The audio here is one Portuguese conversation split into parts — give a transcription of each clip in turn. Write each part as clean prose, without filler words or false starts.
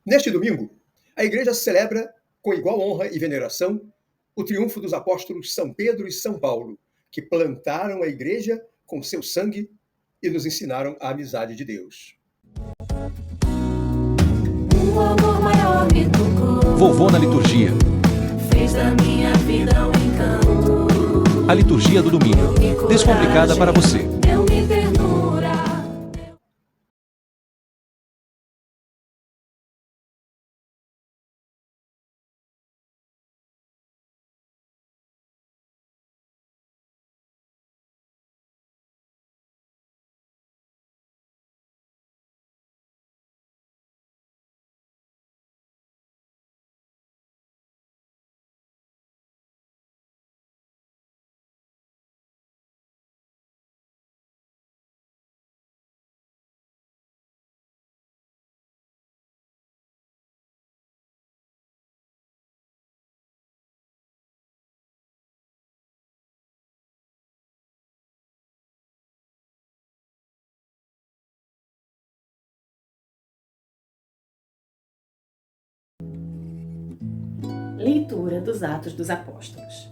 Neste domingo, a Igreja celebra, com igual honra e veneração, o triunfo dos apóstolos São Pedro e São Paulo, que plantaram a Igreja com seu sangue e nos ensinaram a amizade de Deus. O amor maior me tocou. Vovô na liturgia. Fez da minha vida um encanto. A liturgia do domingo, descomplicada para você. Deu-me ternura. Leitura dos Atos dos Apóstolos.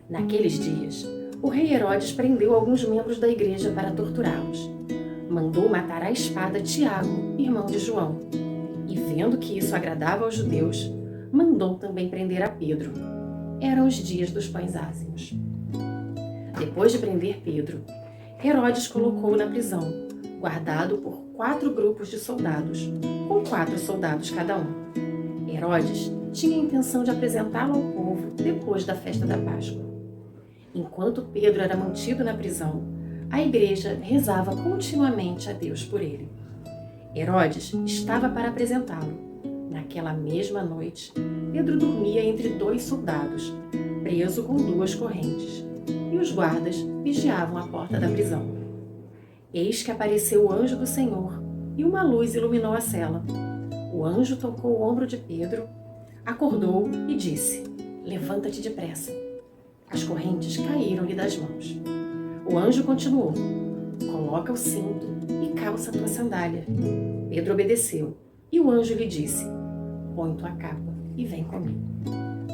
Naqueles dias, o rei Herodes prendeu alguns membros da igreja para torturá-los. Mandou matar à espada Tiago, irmão de João. E vendo que isso agradava aos judeus, mandou também prender a Pedro. Eram os dias dos pães ázimos. Depois de prender Pedro, Herodes colocou-o na prisão, guardado por 4 grupos de soldados, com 4 soldados cada um. Herodes tinha a intenção de apresentá-lo ao povo depois da festa da Páscoa. Enquanto Pedro era mantido na prisão, a igreja rezava continuamente a Deus por ele. Herodes estava para apresentá-lo. Naquela mesma noite, Pedro dormia entre 2 soldados, preso com 2 correntes, e os guardas vigiavam a porta da prisão. Eis que apareceu o anjo do Senhor, e uma luz iluminou a cela. O anjo tocou o ombro de Pedro, acordou e disse: "Levanta-te depressa." As correntes caíram-lhe das mãos. O anjo continuou: "Coloca o cinto e calça a tua sandália." Pedro obedeceu, e o anjo lhe disse: "Põe tua capa e vem comigo."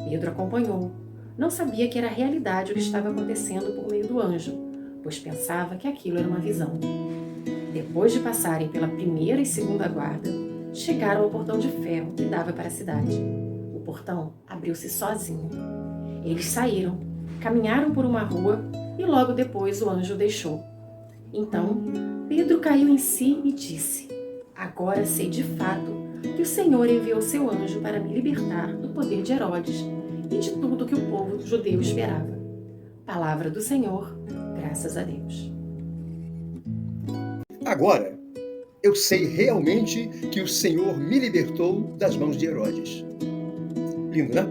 Pedro acompanhou. Não sabia que era realidade o que estava acontecendo por meio do anjo, pois pensava que aquilo era uma visão. Depois de passarem pela primeira e segunda guarda, chegaram ao portão de ferro que dava para a cidade. O portão abriu-se sozinho. Eles saíram, caminharam por uma rua e logo depois o anjo o deixou. Então, Pedro caiu em si e disse: "Agora sei de fato que o Senhor enviou seu anjo para me libertar do poder de Herodes e de tudo que o povo judeu esperava." Palavra do Senhor, graças a Deus. Agora, eu sei realmente que o Senhor me libertou das mãos de Herodes. Lindo, né?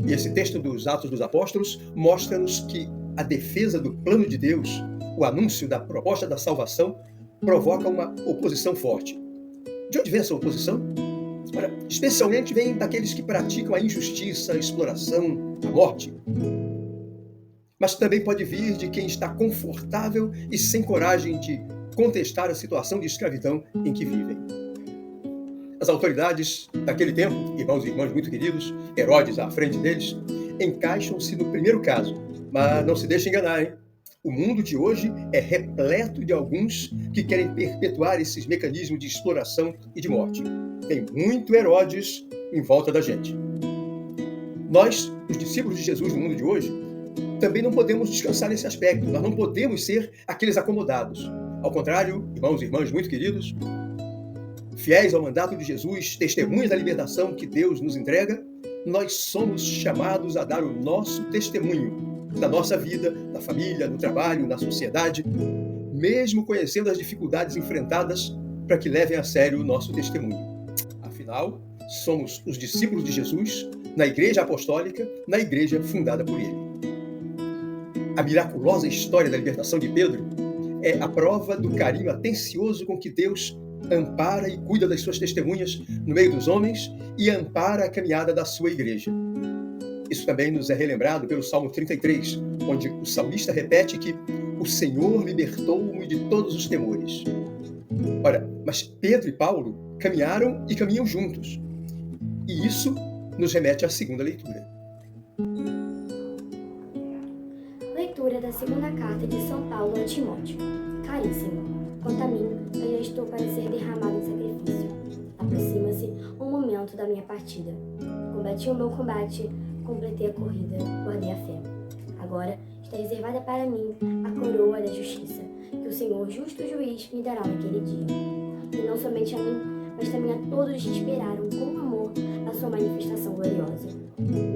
E esse texto dos Atos dos Apóstolos mostra-nos que a defesa do plano de Deus, o anúncio da proposta da salvação, provoca uma oposição forte. De onde vem essa oposição? Ora, especialmente vem daqueles que praticam a injustiça, a exploração, a morte. Mas também pode vir de quem está confortável e sem coragem de contestar a situação de escravidão em que vivem. As autoridades daquele tempo, irmãos e irmãs muito queridos, Herodes à frente deles, encaixam-se no primeiro caso, mas não se deixe enganar, hein? O mundo de hoje é repleto de alguns que querem perpetuar esses mecanismos de exploração e de morte. Tem muito Herodes em volta da gente. Nós, os discípulos de Jesus no mundo de hoje, também não podemos descansar nesse aspecto. Nós não podemos ser aqueles acomodados. Ao contrário, irmãos e irmãs muito queridos, fiéis ao mandato de Jesus, testemunhas da libertação que Deus nos entrega, nós somos chamados a dar o nosso testemunho da nossa vida, na família, no trabalho, na sociedade, mesmo conhecendo as dificuldades enfrentadas, para que levem a sério o nosso testemunho. Afinal, somos os discípulos de Jesus na Igreja Apostólica, na Igreja fundada por ele. A miraculosa história da libertação de Pedro é a prova do carinho atencioso com que Deus ampara e cuida das suas testemunhas no meio dos homens e ampara a caminhada da sua igreja. Isso também nos é relembrado pelo Salmo 33, onde o salmista repete que o Senhor libertou-me de todos os temores. Ora, mas Pedro e Paulo caminharam e caminham juntos. E isso nos remete à segunda leitura. Leitura da segunda carta de São Paulo a Timóteo. Caríssimo, quanto a mim, eu já estou para ser derramado em sacrifício. Aproxima-se o momento da minha partida. Combati o meu combate, completei a corrida, guardei a fé. Agora está reservada para mim a coroa da justiça, que o Senhor, justo juiz, me dará naquele dia. E não somente a mim, mas também a todos os que esperaram com amor a sua manifestação gloriosa.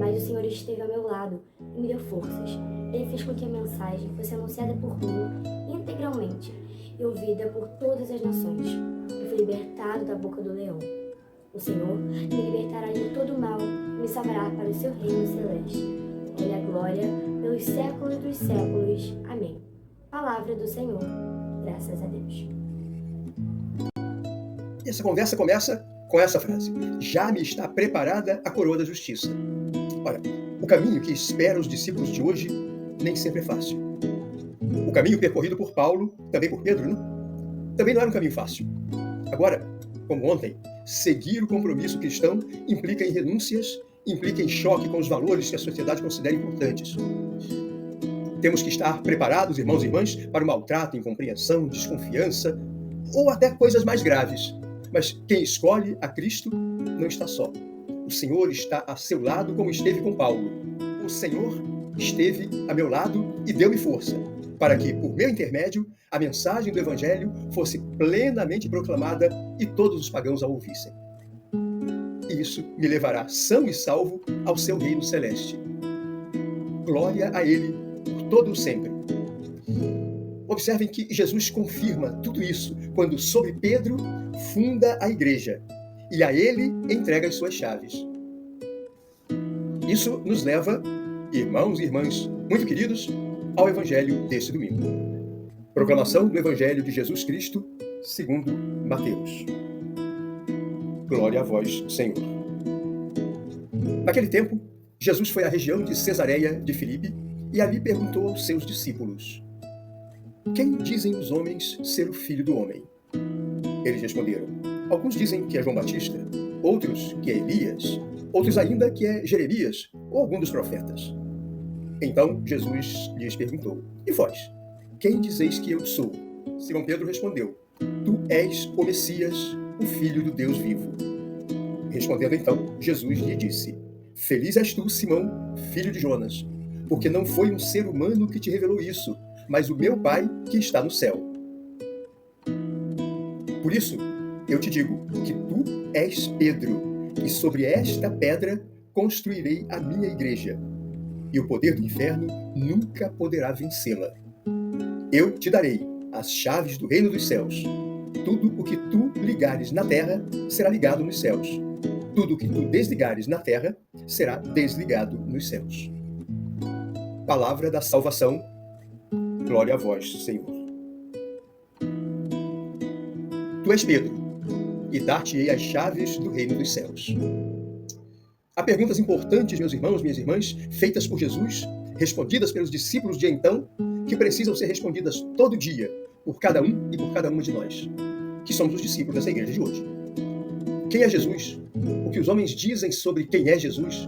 Mas o Senhor esteve ao meu lado e me deu forças. Ele fez com que a mensagem fosse anunciada por mim integralmente e ouvida por todas as nações. Eu fui libertado da boca do leão. O Senhor me libertará de todo mal e me salvará para o seu reino celeste. Ele é a glória pelos séculos dos séculos. Amém. Palavra do Senhor. Graças a Deus. E essa conversa começa com essa frase: já me está preparada a coroa da justiça. Olha, o caminho que espera os discípulos de hoje nem sempre é fácil. O caminho percorrido por Paulo, também por Pedro, não? Também não era um caminho fácil. Agora, como ontem, seguir o compromisso cristão implica em renúncias, implica em choque com os valores que a sociedade considera importantes. Temos que estar preparados, irmãos e irmãs, para o maltrato, incompreensão, desconfiança ou até coisas mais graves. Mas quem escolhe a Cristo não está só. O Senhor está a seu lado como esteve com Paulo. O Senhor esteve a meu lado e deu-me força, para que, por meu intermédio, a mensagem do Evangelho fosse plenamente proclamada e todos os pagãos a ouvissem. E isso me levará são e salvo ao seu reino celeste. Glória a Ele por todo o sempre. Observem que Jesus confirma tudo isso quando sobre Pedro funda a igreja e a ele entrega as suas chaves. Isso nos leva, irmãos e irmãs muito queridos, ao Evangelho desse domingo. Proclamação do Evangelho de Jesus Cristo segundo Mateus. Glória a vós, Senhor. Naquele tempo, Jesus foi à região de Cesareia de Filipe e ali perguntou aos seus discípulos: quem dizem os homens ser o Filho do Homem? Eles responderam: alguns dizem que é João Batista, outros que é Elias, outros ainda que é Jeremias ou algum dos profetas. Então Jesus lhes perguntou: e vós, quem dizeis que eu sou? Simão Pedro respondeu: tu és o Messias, o Filho do Deus vivo. Respondendo então, Jesus lhe disse: feliz és tu, Simão, filho de Jonas, porque não foi um ser humano que te revelou isso, mas o meu Pai que está no céu. Por isso, eu te digo que tu és Pedro, e sobre esta pedra construirei a minha igreja, e o poder do inferno nunca poderá vencê-la. Eu te darei as chaves do reino dos céus. Tudo o que tu ligares na terra será ligado nos céus. Tudo o que tu desligares na terra será desligado nos céus. Palavra da salvação. Glória a vós, Senhor. Tu és Pedro, e dar-te-ei as chaves do reino dos céus. Há perguntas importantes, meus irmãos, minhas irmãs, feitas por Jesus, respondidas pelos discípulos de então, que precisam ser respondidas todo dia, por cada um e por cada uma de nós, que somos os discípulos dessa igreja de hoje. Quem é Jesus? O que os homens dizem sobre quem é Jesus?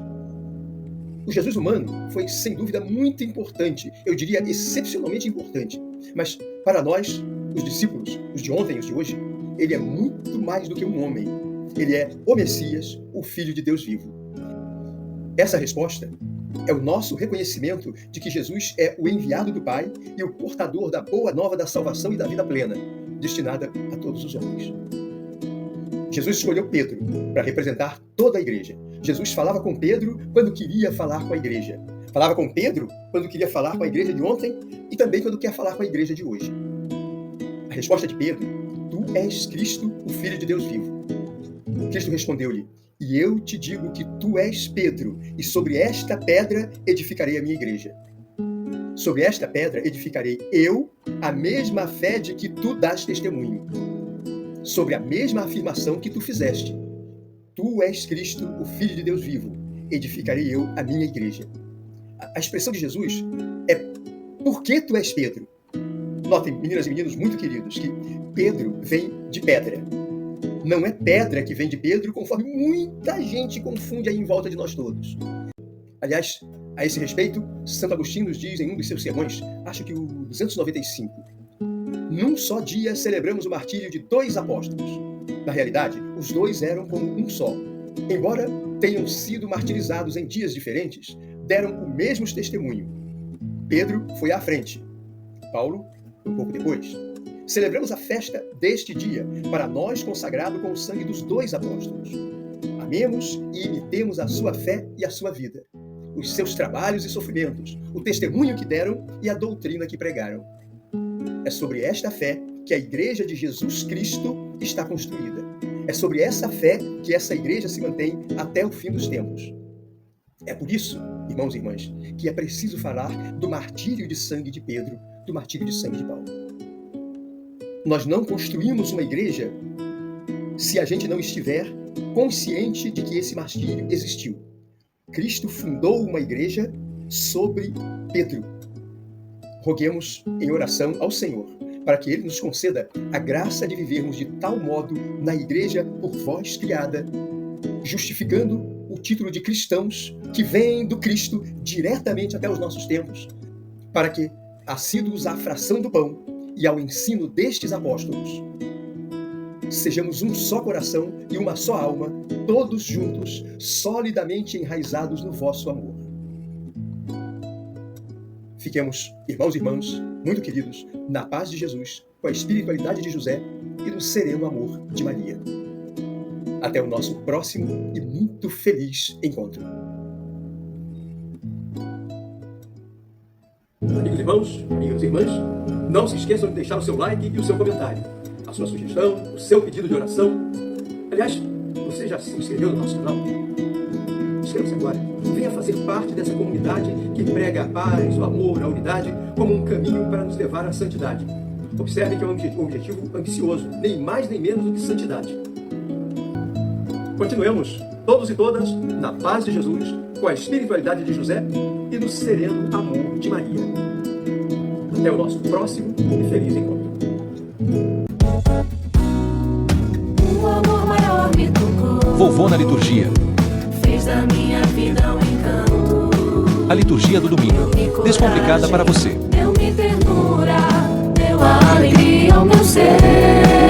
O Jesus humano foi, sem dúvida, muito importante, eu diria excepcionalmente importante, mas para nós, os discípulos, os de ontem e os de hoje, ele é muito mais do que um homem. Ele é o Messias, o Filho de Deus vivo. Essa resposta é o nosso reconhecimento de que Jesus é o enviado do Pai e o portador da boa nova da salvação e da vida plena, destinada a todos os homens. Jesus escolheu Pedro para representar toda a igreja. Jesus falava com Pedro quando queria falar com a igreja. Falava com Pedro quando queria falar com a igreja de ontem e também quando quer falar com a igreja de hoje. A resposta de Pedro: tu és Cristo, o Filho de Deus vivo. Cristo respondeu-lhe: e eu te digo que tu és Pedro, e sobre esta pedra edificarei a minha igreja. Sobre esta pedra edificarei eu a mesma fé de que tu dás testemunho. Sobre a mesma afirmação que tu fizeste. Tu és Cristo, o Filho de Deus vivo. Edificarei eu a minha igreja. A expressão de Jesus é: por que tu és Pedro? Notem, meninas e meninos muito queridos, que Pedro vem de pedra. não é pedra que vem de Pedro, conforme muita gente confunde aí em volta de nós todos. Aliás, a esse respeito, Santo Agostinho nos diz em um dos seus sermões, acho que o 295, num só dia celebramos o martírio de 2 apóstolos. Na realidade, os 2 eram como um só. Embora tenham sido martirizados em dias diferentes, deram o mesmo testemunho. Pedro foi à frente, Paulo um pouco depois. Celebramos a festa deste dia, para nós consagrado com o sangue dos 2 apóstolos. Amemos e imitemos a sua fé e a sua vida, os seus trabalhos e sofrimentos, o testemunho que deram e a doutrina que pregaram. É sobre esta fé que a Igreja de Jesus Cristo está construída. É sobre essa fé que essa Igreja se mantém até o fim dos tempos. É por isso, irmãos e irmãs, que é preciso falar do martírio de sangue de Pedro, do martírio de sangue de Paulo. Nós não construímos uma igreja se a gente não estiver consciente de que esse martírio existiu. Cristo fundou uma igreja sobre Pedro. Roguemos em oração ao Senhor, para que Ele nos conceda a graça de vivermos de tal modo na igreja por vós criada, justificando o título de cristãos que vem do Cristo diretamente até os nossos tempos, para que, assíduos à fração do pão e ao ensino destes apóstolos, sejamos um só coração e uma só alma, todos juntos, solidamente enraizados no vosso amor. Fiquemos, irmãos e irmãs, muito queridos, na paz de Jesus, com a espiritualidade de José e no sereno amor de Maria. Até o nosso próximo e muito feliz encontro. Amigos irmãos, amigas e irmãs, não se esqueçam de deixar o seu like e o seu comentário, a sua sugestão, o seu pedido de oração. Aliás, você já se inscreveu no nosso canal? Inscreva-se agora. Venha fazer parte dessa comunidade que prega a paz, o amor, a unidade como um caminho para nos levar à santidade. Observe que é um objetivo ambicioso, nem mais nem menos do que santidade. Continuemos, todos e todas, na paz de Jesus, com a espiritualidade de José e no sereno amor de Maria. Até o nosso próximo e feliz encontro. O amor maior me tocou, Vovô na liturgia. fez da minha vida um encanto. A liturgia do domingo, descomplicada para você. Deu-me ternura, deu alegria ao meu ser.